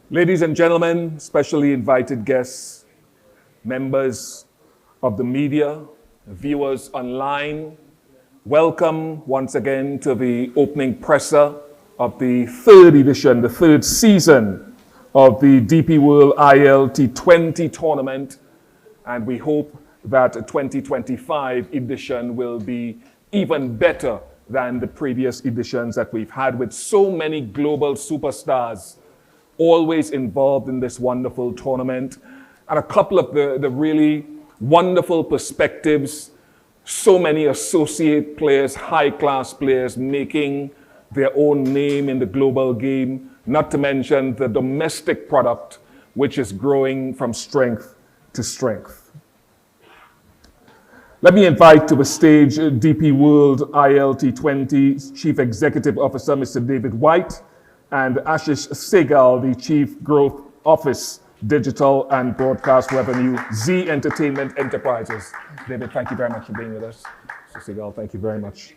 Ladies and gentlemen, specially invited guests, members of the media, viewers online, welcome once again to the opening presser of the third edition, the third season of the DP World ILT20 tournament. And we hope that the 2025 edition will be even better than the previous editions that we've had, with so many global superstars always involved in this wonderful tournament, and a couple of the really wonderful perspectives, so many associate players, high-class players making their own name in the global game, not to mention the domestic product, which is growing from strength to strength. Let me invite to the stage DP World ILT20 Chief Executive Officer, Mr. David White, and Ashish Sehgal, the Chief Growth Office, Digital and Broadcast Revenue, Z Entertainment Enterprises. David, thank you very much for being with us. Mr. Sehgal, thank you very much.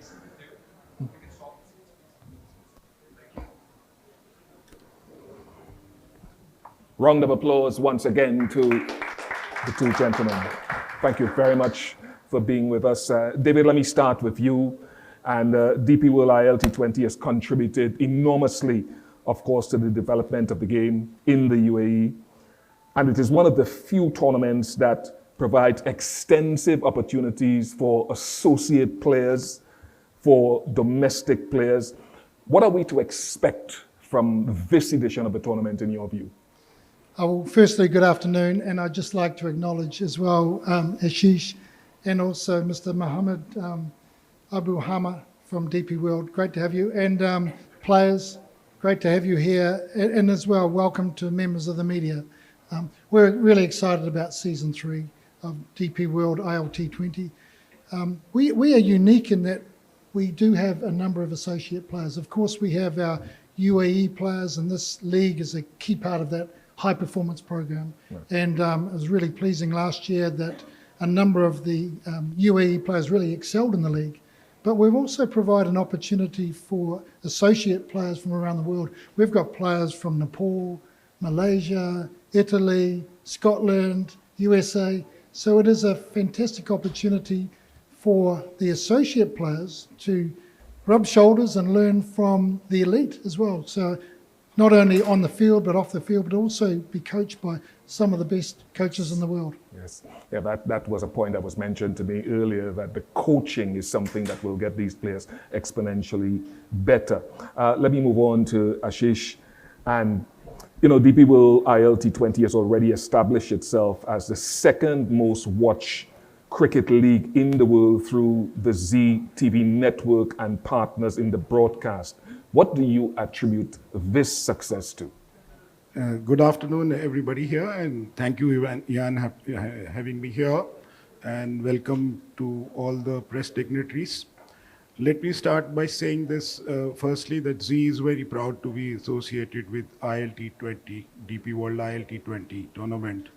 Round of applause once again to the two gentlemen. Thank you very much for being with us. David, let me start with you. And DP World ILT20 has contributed enormously, of course, to the development of the game in the UAE. And it is one of the few tournaments that provides extensive opportunities for associate players, for domestic players. What are we to expect from this edition of the tournament in your view? Well, firstly, good afternoon. And I'd just like to acknowledge as well Ashish and also Mr. Mohammed Abu Hama from DP World. Great to have you. And players, great to have you here. And as well, welcome to members of the media. We're really excited about season 3 of DP World ILT20. We are unique in that we do have a number of associate players. Of course, we have our UAE players, and this league is a key part of that high performance program. Right. And it was really pleasing last year that a number of the UAE players really excelled in the league. But we've also provided an opportunity for associate players from around the world. We've got players from Nepal, Malaysia, Italy, Scotland, USA. So it is a fantastic opportunity for the associate players to rub shoulders and learn from the elite as well. So not only on the field, but off the field, but also be coached by some of the best coaches in the world. Yes, yeah, that was a point that was mentioned to me earlier, that the coaching is something that will get these players exponentially better. Let me move on to Ashish. And, you know, DP World ILT20 has already established itself as the second most watched cricket league in the world through the Z TV network and partners in the broadcast. What do you attribute this success to? Good afternoon, everybody here, and thank you, Ian, having me here, and welcome to all the press dignitaries. Let me start by saying this, firstly, that Z is very proud to be associated with ILT20, DP World ILT20 tournament.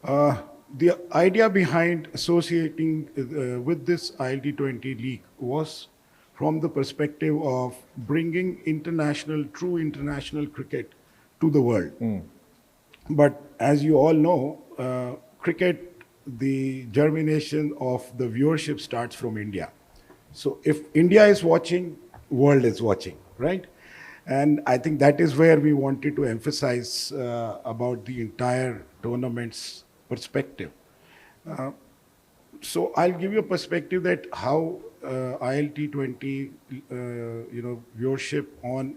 The idea behind associating with this ILT20 league was from the perspective of bringing true international cricket to the world. But as you all know, cricket, the germination of the viewership starts from India. So if India is watching, world is watching, right? And I think that is where we wanted to emphasize about the entire tournament's perspective. So I'll give you a perspective that how ILT20, viewership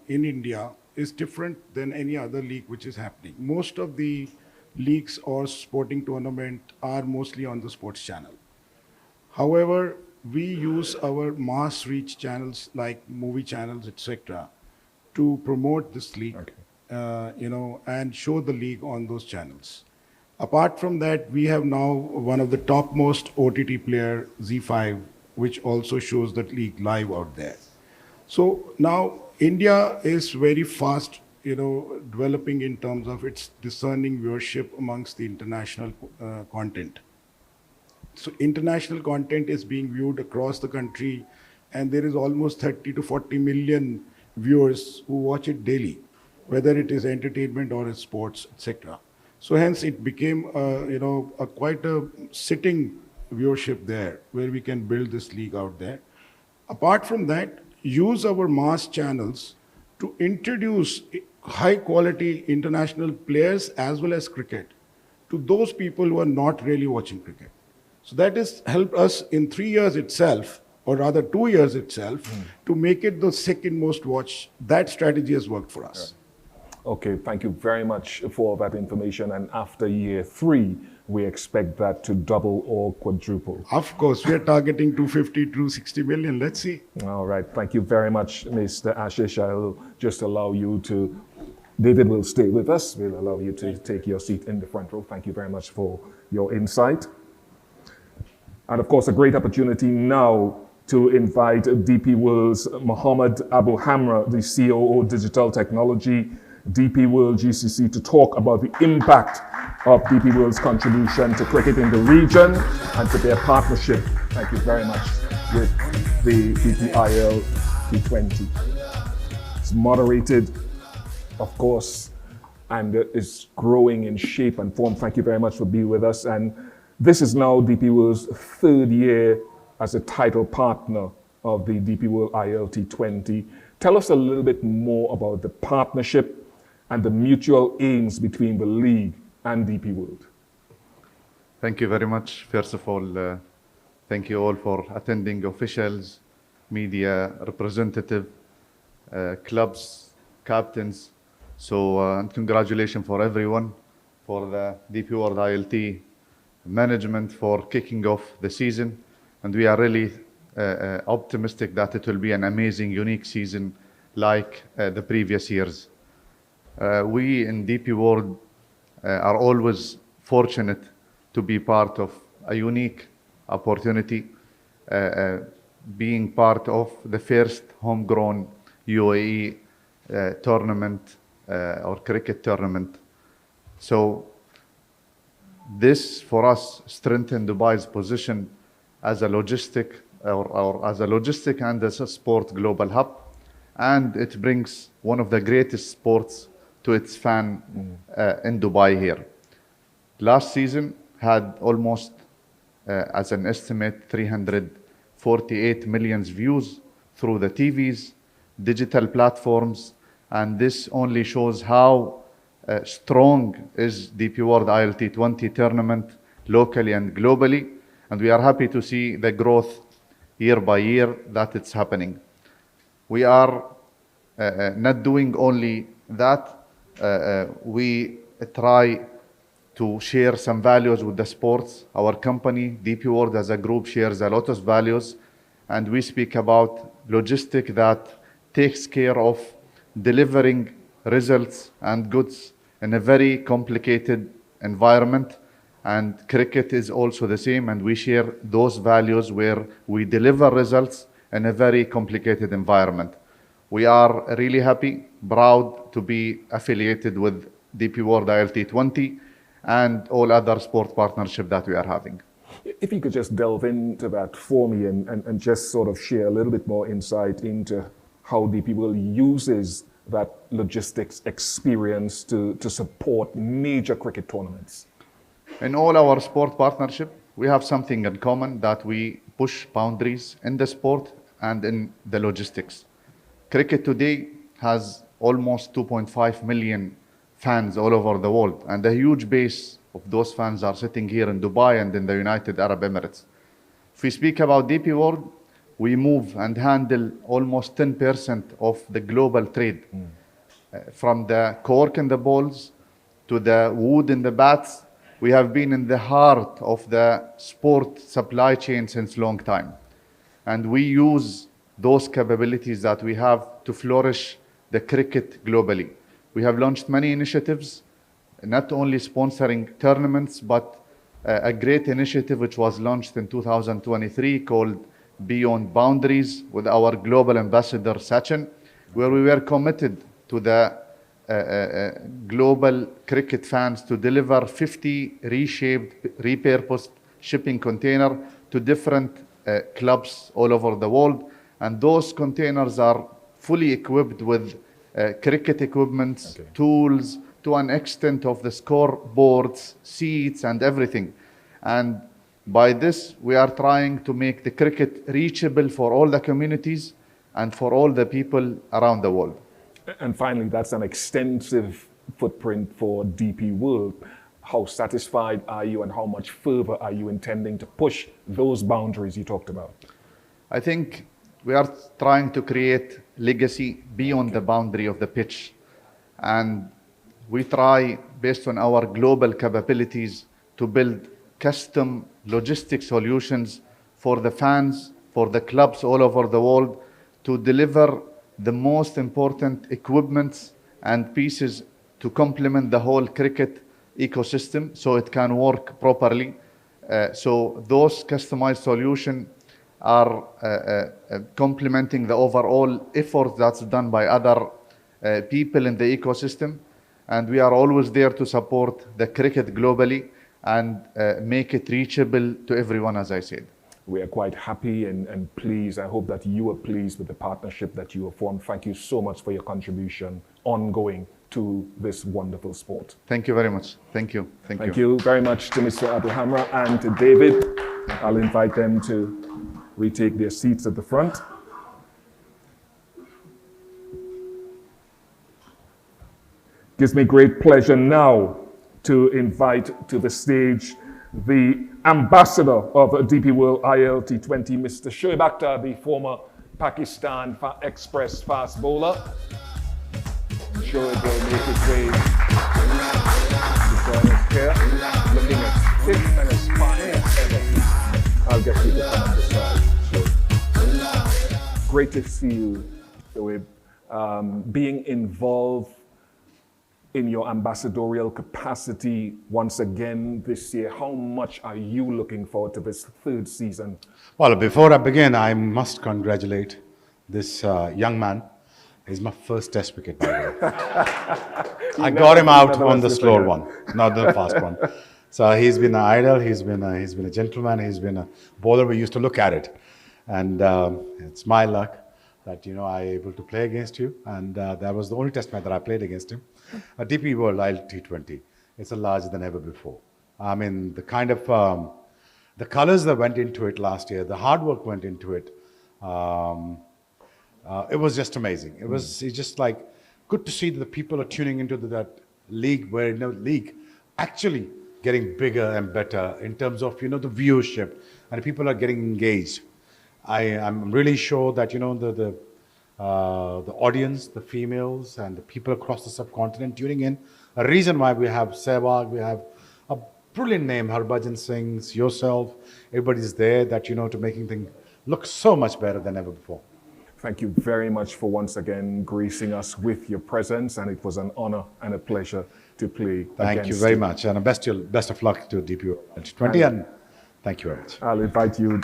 in India is different than any other league which is happening. Most of the leagues or sporting tournament are mostly on the sports channel. However, we use our mass reach channels like movie channels, etc., to promote this league, and show the league on those channels. Apart from that, we have now one of the topmost OTT player, Z5, which also shows the league live out there. So now India is very fast, developing in terms of its discerning viewership amongst the international content. So international content is being viewed across the country, and there is almost 30 to 40 million viewers who watch it daily. whether it is entertainment or it's sports, etc. So hence it became, quite a sitting viewership there, where we can build this league out there. Apart from that, use our mass channels to introduce high quality international players as well as cricket to those people who are not really watching cricket. So that has helped us in 3 years itself, or rather 2 years itself, to make it the second most watched. That strategy has worked for us. Okay, thank you very much for that information. And after year 3, we expect that to double or quadruple. Of course, we are targeting 250 to 60 million. Let's see. All right, thank you very much, Mr. Ashish. I'll just allow you to, David will stay with us. We'll allow you to take your seat in the front row. Thank you very much for your insight. And of course, a great opportunity now to invite DP World's Mohammed Abu Hamra, the COO Digital Technology, DP World GCC, to talk about the impact of DP World's contribution to cricket in the region and to their partnership, thank you very much, with the ILT20. It's moderated, of course, and is growing in shape and form. Thank you very much for being with us. And this is now DP World's 3rd year as a title partner of the DP World ILT20. Tell us a little bit more about the partnership and the mutual aims between the league and DP World. Thank you very much. First of all, thank you all for attending, officials, media, representative, clubs, captains. And congratulations for everyone, for the DP World ILT management for kicking off the season. And we are really optimistic that it will be an amazing, unique season like the previous years. We in DP World are always fortunate to be part of a unique opportunity, being part of the first homegrown UAE tournament or cricket tournament. So this for us strengthened Dubai's position as a logistic and as a sport global hub, and it brings one of the greatest sports to its fan in Dubai here. Last season had almost, as an estimate, 348 million views through the TVs, digital platforms, and this only shows how strong is DP World ILT20 tournament locally and globally, and we are happy to see the growth year by year that it's happening. We are not doing only that, we try to share some values with the sports. Our company, DP World as a group, shares a lot of values, and we speak about logistics that takes care of delivering results and goods in a very complicated environment. And cricket is also the same, and we share those values where we deliver results in a very complicated environment. We are really happy, proud to be affiliated with DP World ILT20 and all other sport partnership that we are having. If you could just delve into that for me and just sort of share a little bit more insight into how DP World uses that logistics experience to support major cricket tournaments. In all our sport partnership, we have something in common, that we push boundaries in the sport and in the logistics. Cricket today has almost 2.5 million fans all over the world, and a huge base of those fans are sitting here in Dubai and in the United Arab Emirates. If we speak about DP World, we move and handle almost 10% of the global trade, from the cork in the balls to the wood in the bats. We have been in the heart of the sport supply chain since long time. And we use those capabilities that we have to flourish the cricket globally. We have launched many initiatives, not only sponsoring tournaments, but a great initiative which was launched in 2023 called Beyond Boundaries with our global ambassador, Sachin, where we were committed to the global cricket fans to deliver 50 reshaped, repurposed shipping container to different clubs all over the world. And those containers are fully equipped with cricket equipment, tools, to an extent of the scoreboards, seats, and everything. And by this, we are trying to make the cricket reachable for all the communities and for all the people around the world. And finally, that's an extensive footprint for DP World. How satisfied are you and how much further are you intending to push those boundaries you talked about? I think we are trying to create legacy beyond the boundary of the pitch. And we try, based on our global capabilities, to build custom logistic solutions for the fans, for the clubs all over the world, to deliver the most important equipments and pieces to complement the whole cricket ecosystem so it can work properly. So those customized solutions are complementing the overall effort that's done by other people in the ecosystem. And we are always there to support the cricket globally and make it reachable to everyone, as I said. We are quite happy and pleased. I hope that you are pleased with the partnership that you have formed. Thank you so much for your contribution ongoing to this wonderful sport. Thank you very much. Thank you. Thank you very much to Mr. Abu Hamra and to David. I'll invite them to retake their seats at the front. Gives me great pleasure now to invite to the stage the ambassador of DP World ILT20, Mr. Shoaib Akhtar, the former Pakistan Express fast bowler. Shoaib will make his way to join us here, looking as fit and as fine as ever. I'll get you to come on the side, Shoaib. Great to see you, Shoaib. Being involved in your ambassadorial capacity once again this year, how much are you looking forward to this third season? Well, before I begin, I must congratulate this young man. He's my first test wicket, by the way. I got him out on the slower one, not the fast one. So he's been an idol, he's been a gentleman, he's been a bowler. We used to look at it. And it's my luck that, I able to play against you. And that was the only test match that I played against him. A DP World ILT20. It's a larger than ever before. I mean, the kind of, the colors that went into it last year, the hard work went into it. It was just amazing. It's just like, good to see that the people are tuning into that league, where league actually getting bigger and better in terms of, the viewership, and people are getting engaged. I'm really sure that, the audience, the females and the people across the subcontinent tuning in. A reason why we have Sehwag, we have a brilliant name, Harbhajan Singh, yourself, everybody's there that, to making things look so much better than ever before. Thank you very much for once again gracing us with your presence, and it was an honor and a pleasure to play. Thank you very much, and best of luck to DP World 20, and thank you very much. I'll invite you,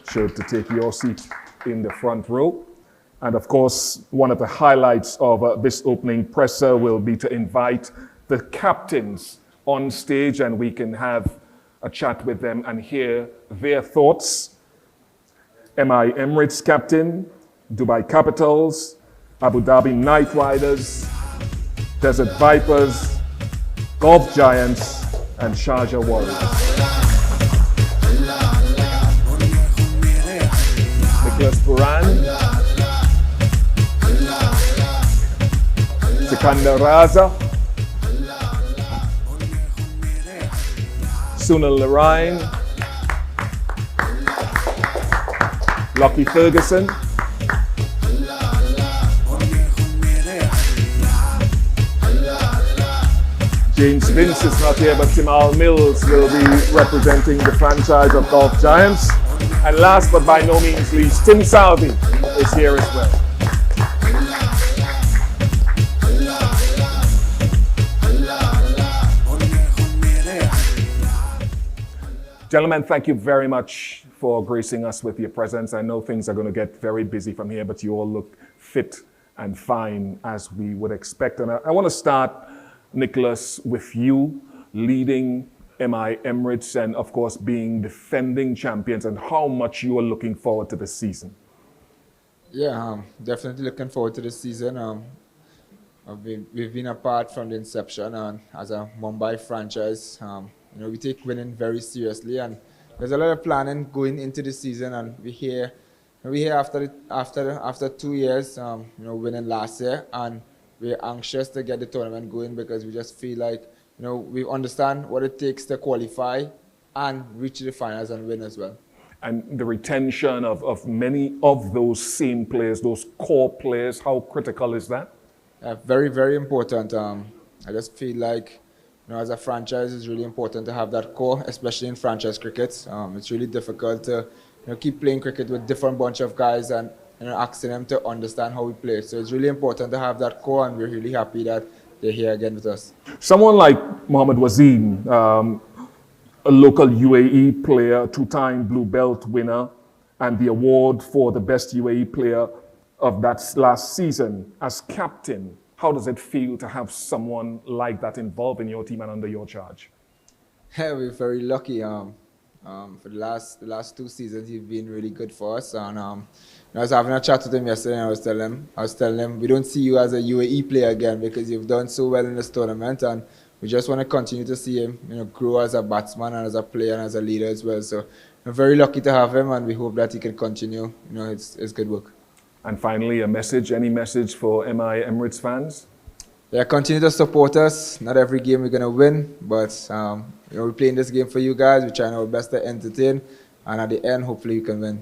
Shoaib, to take your seat in the front row. And of course, one of the highlights of this opening presser will be to invite the captains on stage, and we can have a chat with them and hear their thoughts. MI Emirates captain, Dubai Capitals, Abu Dhabi Knight Riders, Desert Vipers, Golf Giants, and Sharjah Warriorz. Nicholas Pooran, Sikandar Raza, Sunil Narine, Lockie Ferguson, James Vince is not here, but Tymal Mills will be representing the franchise of Golf Giants. And last but by no means least, Tim Southee is here as well. Gentlemen, thank you very much for gracing us with your presence. I know things are going to get very busy from here, but you all look fit and fine as we would expect. And I want to start, Nicholas, with you leading MI Emirates and, of course, being defending champions, and how much you are looking forward to this season. Yeah, definitely looking forward to this season. We've been apart from the inception, and as a Mumbai franchise, we take winning very seriously, and there's a lot of planning going into the season, and we're here after 2 years, winning last year, and we're anxious to get the tournament going because we just feel like, we understand what it takes to qualify and reach the finals and win as well. And the retention of many of those same players, those core players, how critical is that? Very, very important. I just feel like, as a franchise, it's really important to have that core, especially in franchise cricket. It's really difficult to keep playing cricket with different bunch of guys and asking them to understand how we play. So it's really important to have that core, and we're really happy that they're here again with us. Someone like Mohammad Wazeem, a local UAE player, two-time Blue Belt winner, and the award for the best UAE player of that last season. As captain, how does it feel to have someone like that involved in your team and under your charge? Yeah, we're very lucky. For the last 2 seasons, he's been really good for us. And I was having a chat with him yesterday, and I was telling him, we don't see you as a UAE player again because you've done so well in this tournament, and we just want to continue to see him, grow as a batsman and as a player and as a leader as well. So we're very lucky to have him, and we hope that he can continue, his good work. And finally, any message for MI Emirates fans? Yeah, continue to support us. Not every game we're going to win, but we're playing this game for you guys. We're trying our best to entertain, and at the end, hopefully we can win.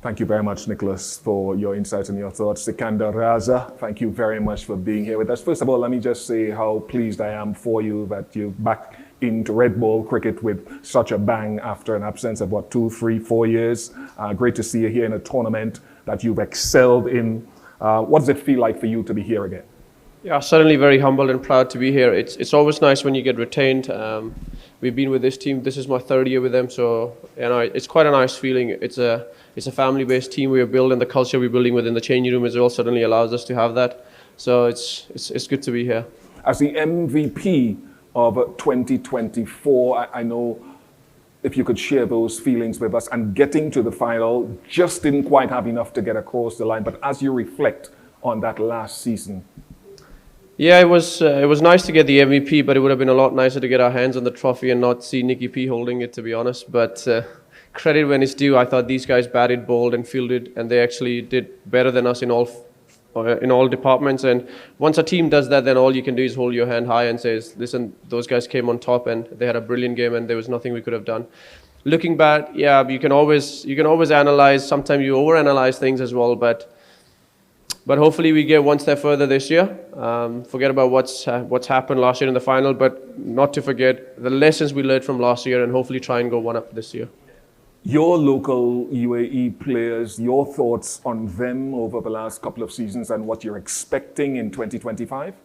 Thank you very much, Nicholas, for your insights and your thoughts. Sikandar Raza, thank you very much for being here with us. First of all, let me just say how pleased I am for you that you're back into red ball cricket with such a bang after an absence of, 2, 3, 4 years. Great to see you here in a tournament that you've excelled in. What does it feel like for you to be here again? Yeah, certainly very humbled and proud to be here. It's always nice when you get retained. We've been with this team. This is my 3rd year with them, so it's quite a nice feeling. It's a family-based team we are building. The culture we're building within the changing room as well certainly allows us to have that. So it's good to be here. As the MVP of 2024, I know if you could share those feelings with us. And getting to the final just didn't quite have enough to get across the line. But as you reflect on that last season. Yeah, it was nice to get the MVP, but it would have been a lot nicer to get our hands on the trophy and not see Nicky P holding it, to be honest. But credit when it's due. I thought these guys batted, bowled and fielded, and they actually did better than us in all departments. And once a team does that, then all you can do is hold your hand high and say, listen, those guys came on top and they had a brilliant game and there was nothing we could have done. Looking back, yeah, you can always analyze. Sometimes you overanalyze things as well, but hopefully we get one step further this year. Forget about what's happened last year in the final, but not to forget the lessons we learned from last year and hopefully try and go one up this year. Your local UAE players, your thoughts on them over the last couple of seasons and what you're expecting in 2025?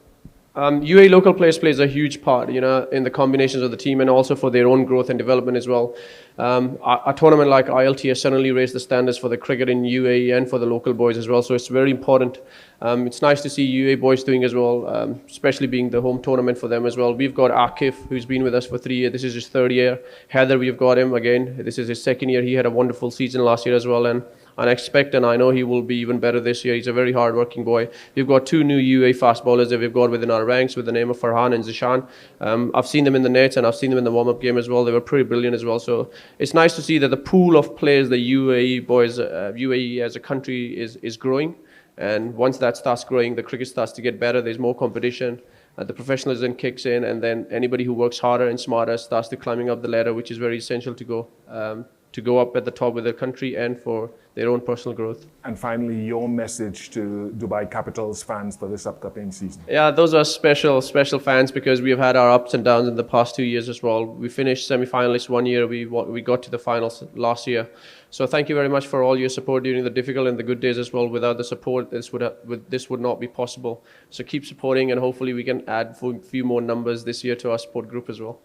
UAE local players plays a huge part, in the combinations of the team and also for their own growth and development as well. A tournament like ILT has certainly raised the standards for the cricket in UAE and for the local boys as well. So it's very important. It's nice to see UAE boys doing as well, especially being the home tournament for them as well. We've got Akif, who's been with us for 3 years. This is his 3rd year. Heather, we've got him again. This is his 2nd year. He had a wonderful season last year as well. And I expect, and I know he will be even better this year. He's a very hard-working boy. We've got 2 new UAE fast bowlers that we've got within our ranks with the name of Farhan and Zishan. I've seen them in the nets and I've seen them in the warm-up game as well. They were pretty brilliant as well. So it's nice to see that the pool of players, the UAE boys, UAE as a country is growing. And once that starts growing, the cricket starts to get better. There's more competition. The professionalism kicks in, and then anybody who works harder and smarter starts to climbing up the ladder, which is very essential to go up at the top with the country and for their own personal growth. And finally, your message to Dubai Capitals fans for this upcoming season. Yeah, those are special fans because we have had our ups and downs in the past 2 years as well. We finished semi-finalists 1 year. We got to the finals last year. So thank you very much for all your support during the difficult and the good days as well. Without the support, this would not be possible. So keep supporting, and hopefully we can add a few more numbers this year to our support group as well.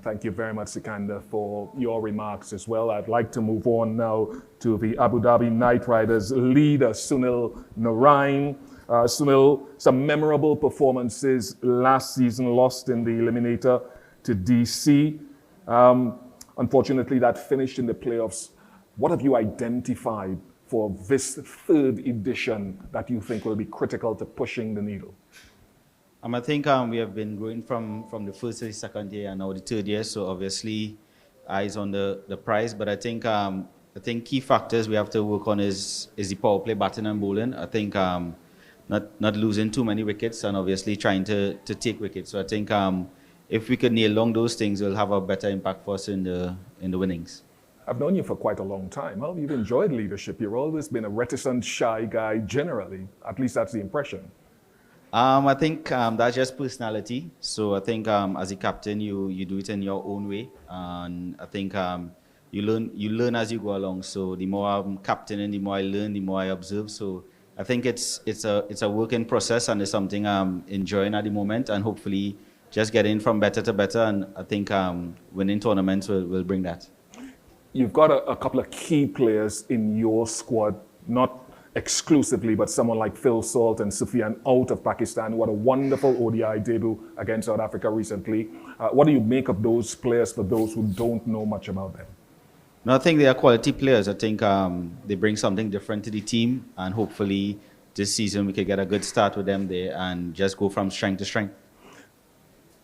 Thank you very much, Sikandar, for your remarks as well. I'd like to move on now to the Abu Dhabi Knight Riders leader, Sunil Narine. Sunil, some memorable performances last season, lost in the eliminator to DC. Unfortunately, that finished in the playoffs. What have you identified for this 3rd edition that you think will be critical to pushing the needle? I think we have been growing from the first to the second year and now the third year, so obviously eyes on the prize. But I think key factors we have to work on is the power play, batting and bowling. I think not losing too many wickets and obviously trying to take wickets. So I think if we could nail along those things, we'll have a better impact for us in the winnings. I've known you for quite a long time. Well, you've enjoyed leadership. You've always been a reticent, shy guy generally. At least that's the impression. I think that's just personality. So I think as a captain, you do it in your own way, and I think you learn as you go along. So the more I'm captaining, the more I learn, the more I observe. So I think it's a working process, and it's something I'm enjoying at the moment, and hopefully just getting from better to better. And I think winning tournaments will bring that. You've got a couple of key players in your squad, not exclusively, but someone like Phil Salt and Southee out of Pakistan, who had a wonderful ODI debut against South Africa recently. What do you make of those players for those who don't know much about them? No, I think they are quality players. I think they bring something different to the team, and hopefully this season we can get a good start with them there and just go from strength to strength.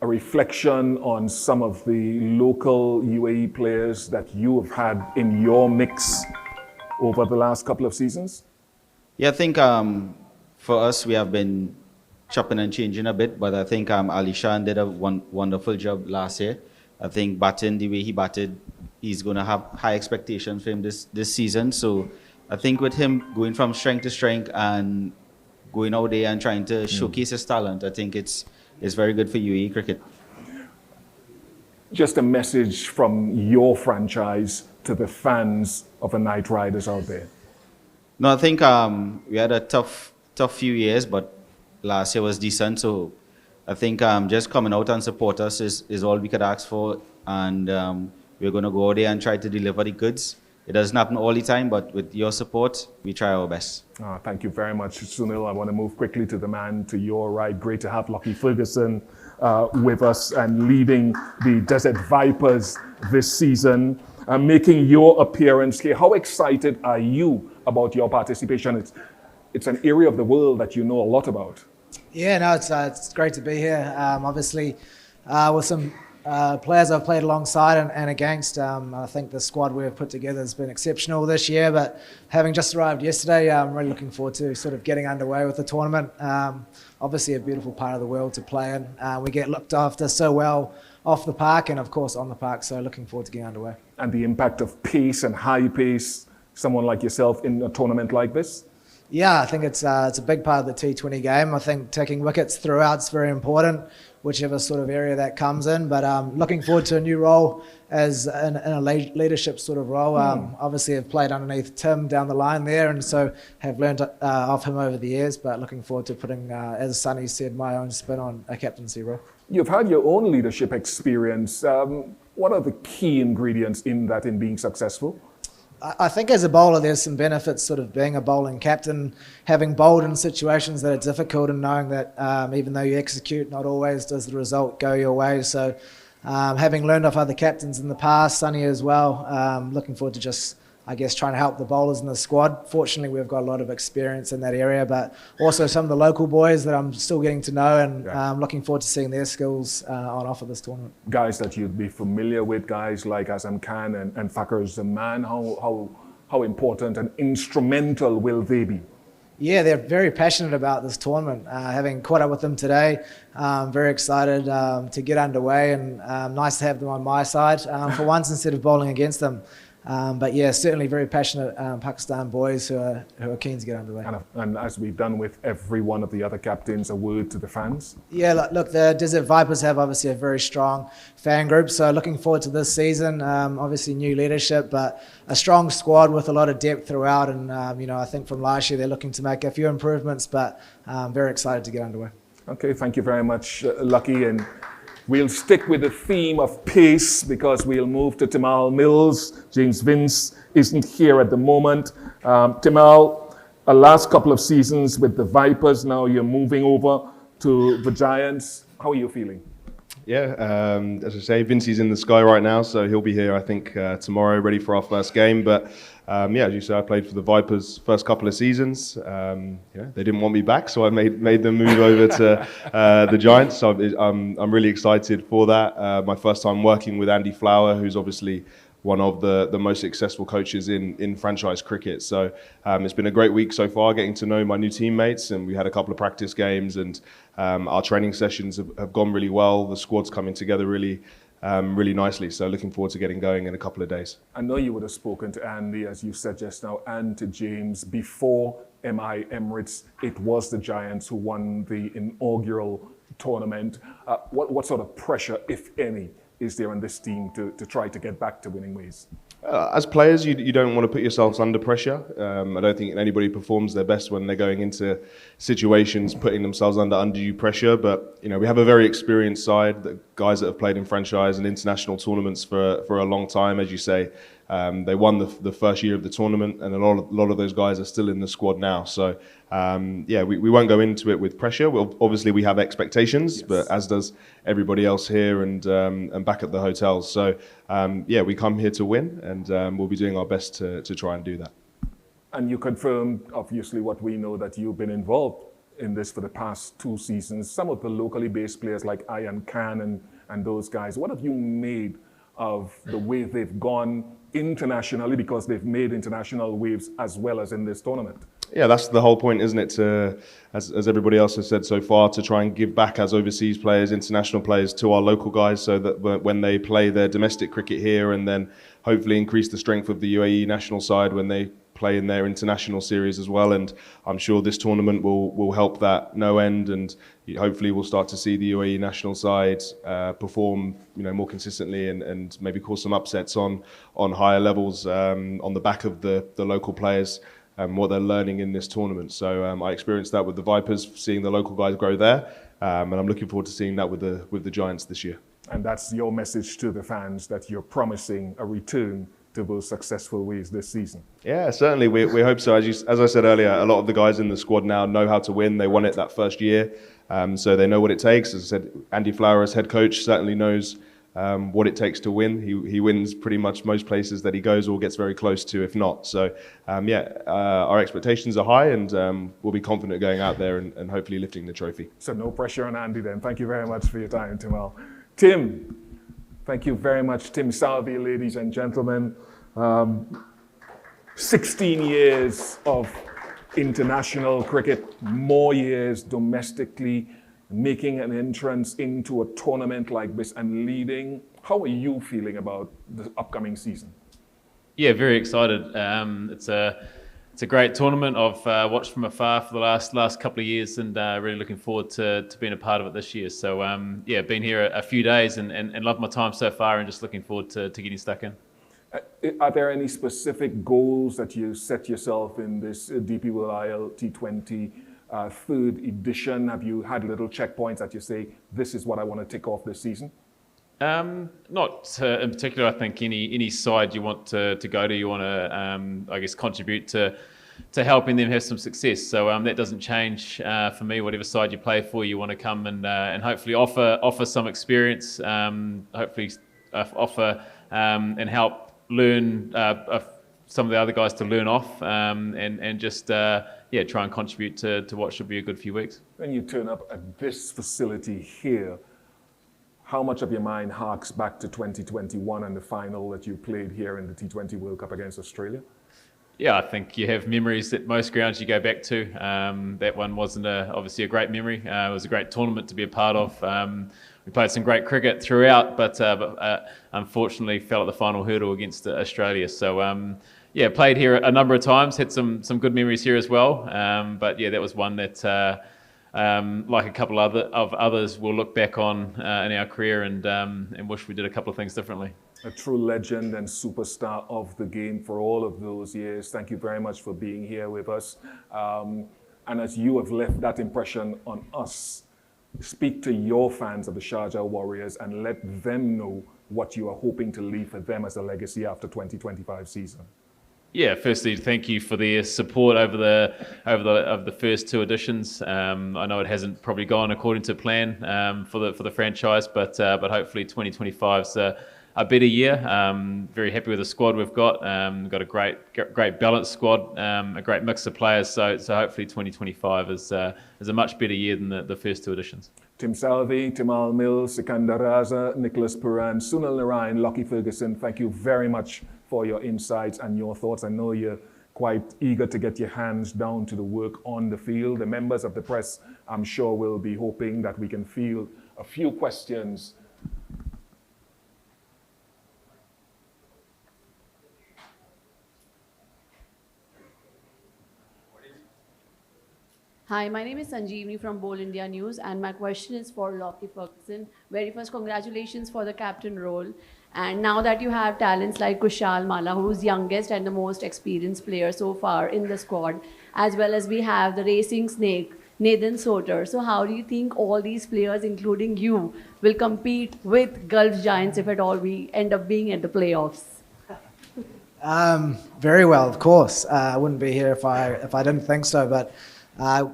A reflection on some of the local UAE players that you have had in your mix over the last couple of seasons? Yeah, I think for us, we have been chopping and changing a bit, but I think Ali Shan did a wonderful job last year. I think batting the way he batted, he's going to have high expectations for him this season. So I think with him going from strength to strength and going out there and trying to showcase his talent, I think it's very good for UAE cricket. Just a message from your franchise to the fans of the Knight Riders out there. No, I think we had a tough few years, but last year was decent. So I think just coming out and support us is all we could ask for. And we're going to go out there and try to deliver the goods. It doesn't happen all the time, but with your support, we try our best. Thank you very much, Sunil. I want to move quickly to the man to your right. Great to have Lockie Ferguson with us and leading the Desert Vipers this season, making your appearance here. How excited are you about your participation? It's an area of the world that you know a lot about. Yeah, no, it's great to be here. Obviously, with some players I've played alongside and against. I think the squad we've put together has been exceptional this year, but having just arrived yesterday, I'm really looking forward to sort of getting underway with the tournament. Obviously a beautiful part of the world to play in. We get looked after so well off the park and of course on the park, so looking forward to getting underway. And the impact of pace and high pace, someone like yourself in a tournament like this? Yeah, I think it's a big part of the T20 game. I think taking wickets throughout is very important, whichever sort of area that comes in. But looking forward to a new role as in a leadership sort of role. Obviously, I've played underneath Tim down the line there, and so have learned off him over the years. But looking forward to putting, as Sonny said, my own spin on a captaincy role. You've had your own leadership experience. What are the key ingredients in that in being successful? I think as a bowler, there's some benefits sort of being a bowling captain, having bowled in situations that are difficult and knowing that even though you execute, not always does the result go your way. So having learned off other captains in the past, Sonny as well, looking forward to just, I guess, trying to help the bowlers in the squad. Fortunately, we've got a lot of experience in that area, but also some of the local boys that I'm still getting to know and looking forward to seeing their skills on offer this tournament. Guys that you'd be familiar with, guys like Azam Khan and Fakhar Zaman, how important and instrumental will they be? Yeah, they're very passionate about this tournament. Having caught up with them today, very excited to get underway and nice to have them on my side for once instead of bowling against them. But yeah, certainly very passionate Pakistan boys who are keen to get underway. And as we've done with every one of the other captains, a word to the fans? Yeah, look, the Desert Vipers have obviously a very strong fan group, so looking forward to this season. Obviously new leadership, but a strong squad with a lot of depth throughout. And I think from last year they're looking to make a few improvements, but very excited to get underway. Okay, thank you very much, Lucky. And we'll stick with the theme of pace because we'll move to Tymal Mills. James Vince isn't here at the moment. Tymal, a last couple of seasons with the Vipers. Now you're moving over to the Giants. How are you feeling? Yeah, as I say, Vincey's in the sky right now, so he'll be here, I think, tomorrow, ready for our first game. But yeah, as you say, I played for the Vipers first couple of seasons. They didn't want me back, so I made them move over to the Giants. So I'm really excited for that. My first time working with Andy Flower, who's obviously one of the most successful coaches in franchise cricket. So it's been a great week so far, getting to know my new teammates, and we had a couple of practice games, and our training sessions have gone really well. The squad's coming together really nicely. So looking forward to getting going in a couple of days. I know you would have spoken to Andy, as you said just now, and to James before Emirates. It was the Giants who won the inaugural tournament. What sort of pressure, if any, is there on this team to try to get back to winning ways? As players, you don't want to put yourselves under pressure. I don't think anybody performs their best when they're going into situations putting themselves under undue pressure. But we have a very experienced side, the guys that have played in franchise and international tournaments for a long time. As you say, they won the first year of the tournament, and a lot of those guys are still in the squad now. So we won't go into it with pressure. Obviously we have expectations, yes, but as does everybody else here and back at the hotels. So we come here to win, and we'll be doing our best to try and do that. And you confirmed, obviously, what we know, that you've been involved in this for the past 2 seasons. Some of the locally based players like Ian Khan and those guys, what have you made of the way they've gone internationally, because they've made international waves as well as in this tournament? Yeah, that's the whole point, isn't it? As everybody else has said so far, to try and give back as overseas players, international players, to our local guys, so that when they play their domestic cricket here, and then hopefully increase the strength of the UAE national side when they play in their international series as well. And I'm sure this tournament will help that no end, and hopefully we'll start to see the UAE national side perform more consistently, and maybe cause some upsets on higher levels on the back of the local players and what they're learning in this tournament. So I experienced that with the Vipers, seeing the local guys grow there, and I'm looking forward to seeing that with the Giants this year. And that's your message to the fans, that you're promising a return to those successful ways this season? Yeah, certainly. We hope so. As I said earlier, a lot of the guys in the squad now know how to win. They won it that first year, so they know what it takes. As I said, Andy Flower, as head coach, certainly knows what it takes to win. He wins pretty much most places that he goes, or gets very close to, if not. So, our expectations are high, and we'll be confident going out there and hopefully lifting the trophy. So no pressure on Andy then. Thank you very much for your time, Tymal. Tim, thank you very much. Tim Southee, ladies and gentlemen. 16 years of international cricket, more years domestically, making an entrance into a tournament like this and leading. How are you feeling about the upcoming season? Yeah, very excited. It's a great tournament. I've watched from afar for the last couple of years, and really looking forward to being a part of it this year. So been here a few days and loved my time so far, and just looking forward to getting stuck in. Are there any specific goals that you set yourself in this DP World ILT20 third edition? Have you had little checkpoints that you say, this is what I want to tick off this season? Not in particular. I think any side you want to go to, you want to, contribute to helping them have some success. So that doesn't change for me. Whatever side you play for, you want to come and hopefully offer some experience, hopefully offer and help learn some of the other guys to learn off, and just try and contribute to what should be a good few weeks. When you turn up at this facility here, how much of your mind harks back to 2021 and the final that you played here in the T20 World Cup against Australia? Yeah, I think you have memories at most grounds you go back to. That one wasn't obviously a great memory. It was a great tournament to be a part of. We played some great cricket throughout, but unfortunately fell at the final hurdle against Australia. So played here a number of times, had some good memories here as well. That was one that, like a couple of others, we'll look back on in our career and wish we did a couple of things differently. A true legend and superstar of the game for all of those years. Thank you very much for being here with us. And as you have left that impression on us, speak to your fans of the Sharjah Warriors and let them know what you are hoping to leave for them as a legacy after 2025 season. Yeah, firstly, thank you for their support over the first two editions. I know it hasn't probably gone according to plan for the franchise, but hopefully 2025 is a better year. Very happy with the squad we've got. Got a great balanced squad, a great mix of players. So hopefully 2025 is a much better year than the first two editions. Tim Southee, Tymal Mills, Sikandar Raza, Nicholas Pooran, Sunil Narine, Lockie Ferguson, thank you very much for your insights and your thoughts. I know you're quite eager to get your hands down to the work on the field. The members of the press, I'm sure, will be hoping that we can field a few questions. Hi, my name is Sanjeevni from Bold India News, and my question is for Lockie Ferguson. Very first, congratulations for the captain role. And now that you have talents like Kushal Mala, who's youngest and the most experienced player so far in the squad, as well as we have the racing snake, Nathan Soter. So how do you think all these players, including you, will compete with Gulf Giants if at all we end up being at the playoffs? Very well, of course. I wouldn't be here if I didn't think so, but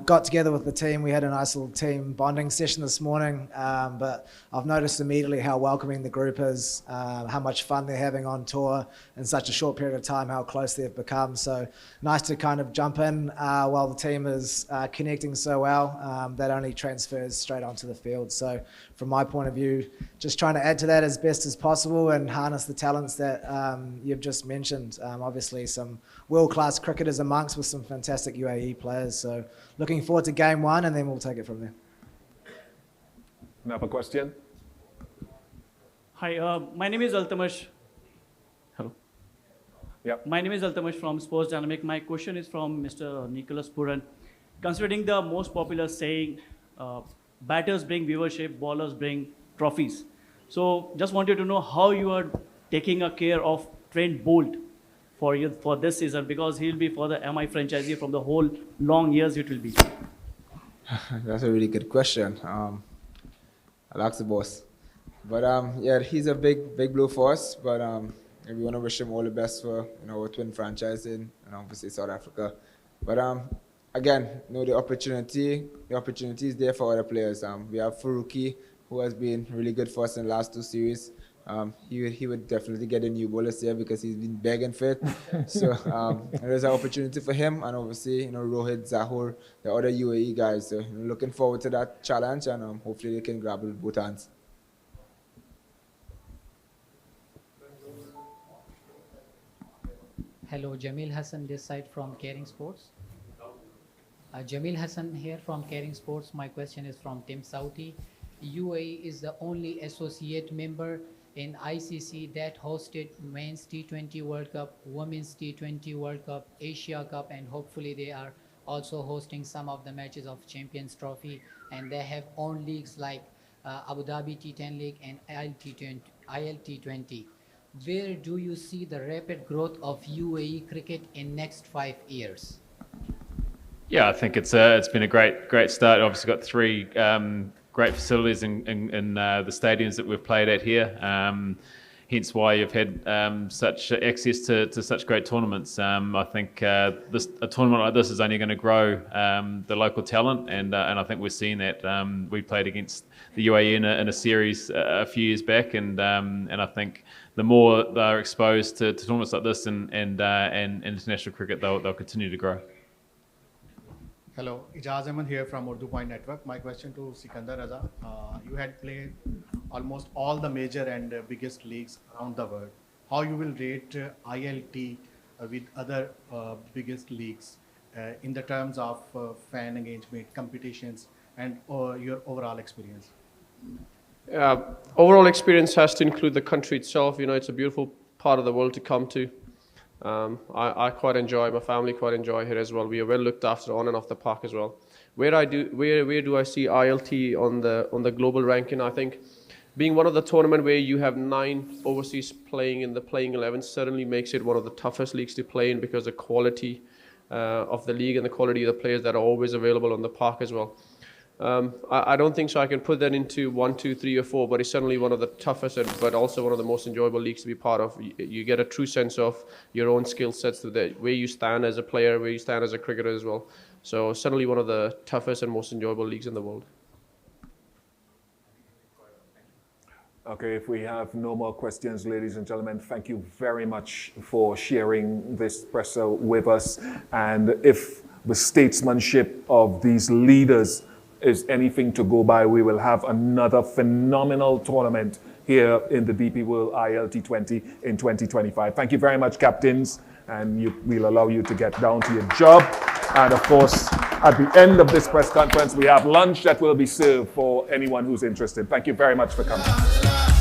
got together with the team. We had a nice little team bonding session this morning, but I've noticed immediately how welcoming the group is, how much fun they're having on tour in such a short period of time, how close they've become. So nice to kind of jump in while the team is connecting so well. That only transfers straight onto the field. So from my point of view, just trying to add to that as best as possible and harness the talents that you've just mentioned. Obviously some world-class cricketers amongst with some fantastic UAE players. So looking forward to game one, and then we'll take it from there. Another question? Hi, my name is Altamash. Hello. Yep. My name is Altamash from Sports Dynamic. My question is from Mr. Nicholas Pooran. Considering the most popular saying, batters bring viewership, bowlers bring trophies. So just wanted to know how you are taking care of Trent Bolt for this season, because he'll be for the MI franchisee from the whole long years it will be. That's a really good question. I'll ask the boss. But yeah, he's a big blow for us. But we want to wish him all the best for our twin franchise in obviously South Africa. But again, the opportunity is there for other players. We have Faruqi, who has been really good for us in the last two series. He would definitely get a new bowler here because he's been begging for it. So there's an opportunity for him, and obviously Rohit, Zahur, the other UAE guys. So looking forward to that challenge, and hopefully they can grab it with both hands. Hello, Jamil Hassan this side from Caring Sports. Jamil Hassan here from Caring Sports. My question is from Tim Southee. UAE is the only associate member in ICC that hosted Men's T20 World Cup, Women's T20 World Cup, Asia Cup, and hopefully they are also hosting some of the matches of Champions Trophy, and they have own leagues like Abu Dhabi T10 League and ILT20. Where do you see the rapid growth of UAE cricket in next 5 years? Yeah, I think it's been a great start. Obviously got three great facilities in the stadiums that we've played at here. Hence why you've had such access to such great tournaments. I think a tournament like this is only going to grow the local talent, and I think we're seeing that. We played against the UAE in a series a few years back, and I think the more they're exposed to tournaments like this and international cricket, they'll continue to grow. Hello, Ijaz Ahmed here from Urdu Point Network. My question to Sikandar Raza. You had played almost all the major and biggest leagues around the world. How you will rate ILT with other biggest leagues in the terms of fan engagement, competitions, and your overall experience? Overall experience has to include the country itself. It's a beautiful part of the world to come to. I quite enjoy, my family quite enjoy here as well. We are well looked after on and off the park as well. Where do I see ILT on the global ranking? I think being one of the tournament where you have 9 overseas playing in the playing 11 certainly makes it one of the toughest leagues to play in, because the quality of the league and the quality of the players that are always available on the park as well. I don't think so I can put that into 1, 2, 3 or 4, but it's certainly one of the toughest, but also one of the most enjoyable leagues to be part of. You get a true sense of your own skill sets, where you stand as a player, where you stand as a cricketer as well. So certainly one of the toughest and most enjoyable leagues in the world. Okay, if we have no more questions, ladies and gentlemen, thank you very much for sharing this presser with us. And if the statesmanship of these leaders is anything to go by, we will have another phenomenal tournament here in the DP World ILT20 in 2025. Thank you very much, captains, and we'll allow you to get down to your job. And of course, at the end of this press conference, we have lunch that will be served for anyone who's interested. Thank you very much for coming.